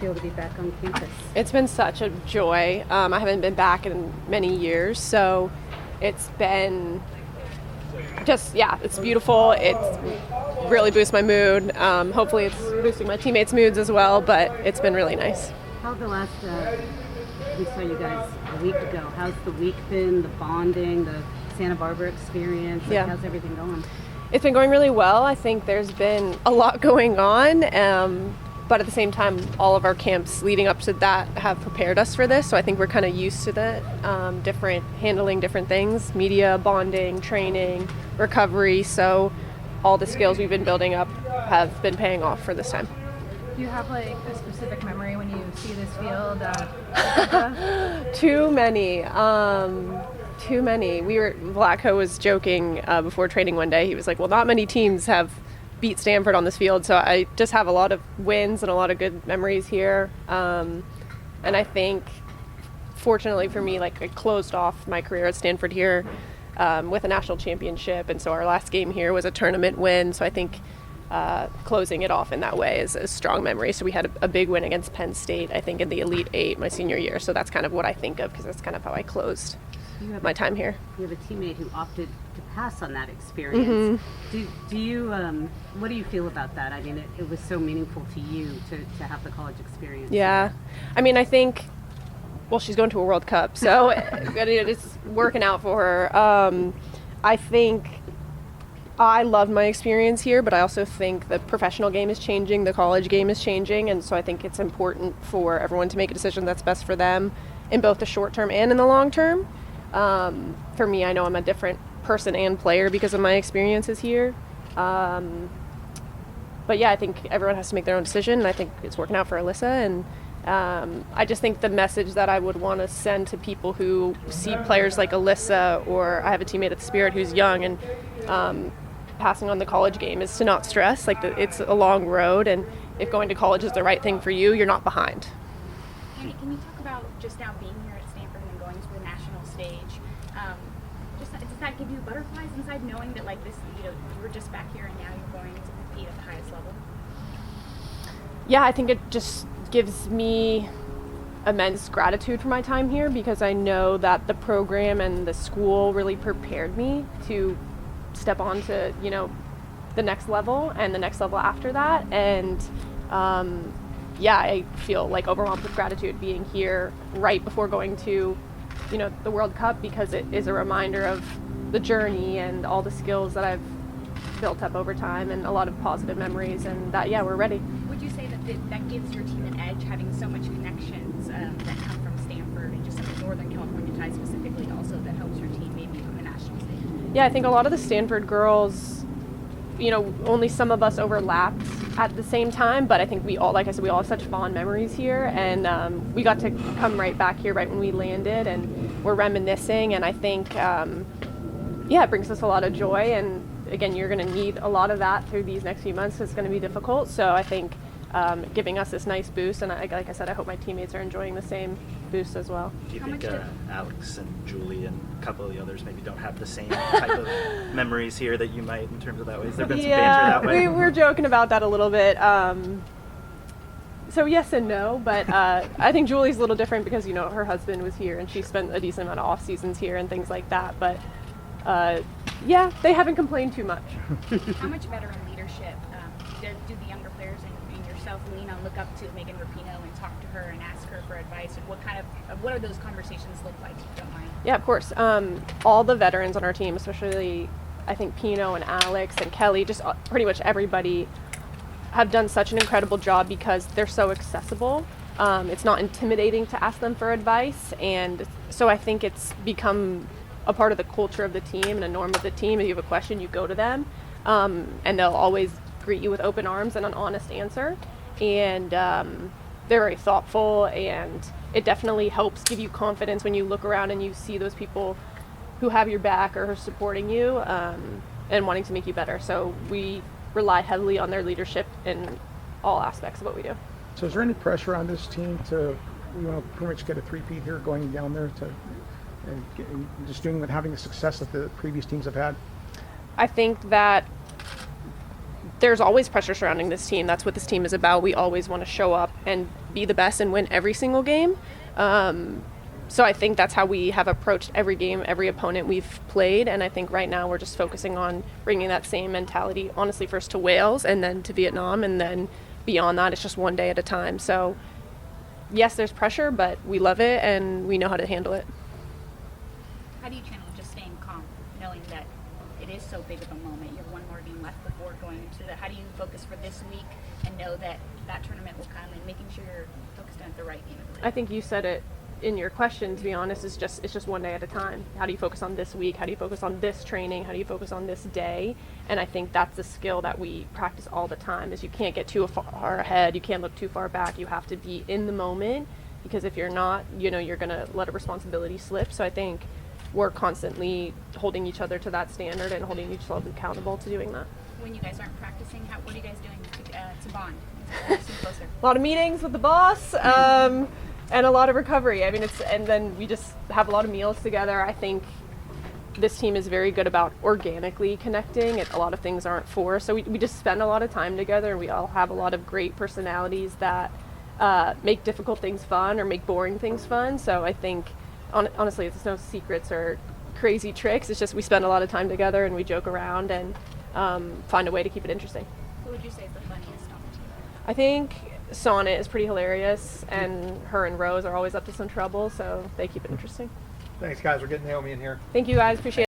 feel to be back on campus? It's been such a joy. I haven't been back in many years, so it's been just, it's beautiful. It's really boosts my mood. Hopefully it's boosting my teammates' moods as well, but it's been really nice. How the last, we saw you guys a week ago. How's the week been, the bonding, the Santa Barbara experience? How's everything going? It's been going really well. I think there's been a lot going on, but at the same time, all of our camps leading up to that have prepared us for this. So I think we're kind of used to the handling different things, media, bonding, training, recovery. So all the skills we've been building up have been paying off for this time. Do you have like a specific memory when you see this field? Too many. Blacko was joking before training one day. He was like, well, not many teams have beat Stanford on this field, so I just have a lot of wins and a lot of good memories here. And I think, fortunately for me, like I closed off my career at Stanford here with a national championship, and so our last game here was a tournament win. So I think closing it off in that way is a strong memory. So we had a big win against Penn State, I think, in the Elite Eight my senior year. So that's kind of what I think of, because that's kind of how I closed my time here. You have a teammate who opted to pass on that experience. Mm-hmm. Do you, what do you feel about that? I mean, it was so meaningful to you to have the college experience. Yeah. I mean, I think, well, she's going to a World Cup, so it's working out for her. I think I love my experience here, but I also think the professional game is changing, the college game is changing, and so I think it's important for everyone to make a decision that's best for them in both the short term and in the long term. For me, I know I'm a different person and player because of my experiences here. But yeah, I think everyone has to make their own decision, and I think it's working out for Alyssa. And I just think the message that I would want to send to people who see players like Alyssa, or I have a teammate at the Spirit who's young and passing on the college game, is to not stress. Like it's a long road, and if going to college is the right thing for you, you're not behind. Andi, can you talk about just now being here at Stanford and then going to the national stage? Does that give you butterflies inside, knowing that like this, you were just back here and now you're going to compete at the highest level? Yeah, I think it just gives me immense gratitude for my time here, because I know that the program and the school really prepared me to step on to, the next level and the next level after that. And I feel like overwhelmed with gratitude being here right before going to, the World Cup, because it is a reminder of the journey and all the skills that I've built up over time, and a lot of positive memories, and that, we're ready. Would you say that gives your team an edge, having so much connections that come from Stanford and just some of the Northern California ties specifically, also that helps your team maybe on the national stage? Yeah, I think a lot of the Stanford girls, only some of us overlapped at the same time, but I think we all, like I said, we all have such fond memories here, and we got to come right back here right when we landed, and we're reminiscing, and I think, it brings us a lot of joy, and again, you're going to need a lot of that through these next few months. It's going to be difficult, so I think giving us this nice boost, and like I said, I hope my teammates are enjoying the same boost as well. Do you think Alex and Julie and a couple of the others maybe don't have the same type of memories here that you might, in terms of that way? Has there been some banter that way? We're joking about that a little bit. So yes and no, but I think Julie's a little different because, her husband was here and she spent a decent amount of off seasons here and things like that, but they haven't complained too much. How much better in leadership do the younger players and yourself look up to Megan Rapinoe and talk to her and ask her for advice? And what are those conversations look like, if you don't mind? Yeah, of course. All the veterans on our team, especially I think Pino and Alex and Kelly, just pretty much everybody, have done such an incredible job because they're so accessible. It's not intimidating to ask them for advice, and so I think it's become a part of the culture of the team and a norm of the team. If you have a question, you go to them, and they'll always greet you with open arms and an honest answer. And they're very thoughtful, and it definitely helps give you confidence when you look around and you see those people who have your back or are supporting you and wanting to make you better. So we rely heavily on their leadership in all aspects of what we do. So is there any pressure on this team to, pretty much get a three-peat here, going down there to just doing and having the success that the previous teams have had? I think that there's always pressure surrounding this team. That's what this team is about. We always want to show up and be the best and win every single game. So I think that's how we have approached every game, every opponent we've played, and I think right now we're just focusing on bringing that same mentality, honestly, first to Wales and then to Vietnam, and then beyond that, it's just one day at a time. So yes, there's pressure, but we love it and we know how to handle it. How do you channel just staying calm, knowing that it is so big of a moment? You have one more game left before going into that. How do you focus for this week and know that that tournament will come, and making sure you're focused on the right game of the week? I think you said it in your question, to be honest. It's just one day at a time. How do you focus on this week? How do you focus on this training? How do you focus on this day? And I think that's the skill that we practice all the time, is you can't get too far ahead, you can't look too far back, you have to be in the moment, because if you're not, you're going to let a responsibility slip. So I think we're constantly holding each other to that standard and holding each other accountable to doing that. When you guys aren't practicing, what are you guys doing to bond, to see closer? A lot of meetings with the boss, and a lot of recovery. I mean, and then we just have a lot of meals together. I think this team is very good about organically connecting. A lot of things aren't forced, so we just spend a lot of time together, and we all have a lot of great personalities that make difficult things fun or make boring things fun. So I think, honestly, there's no secrets or crazy tricks. It's just we spend a lot of time together and we joke around and find a way to keep it interesting. Who would you say is the funniest on the team? I think Sonnet is pretty hilarious, and her and Rose are always up to some trouble, so they keep it interesting. Thanks, guys. We're getting Naomi in here. Thank you guys, appreciate it.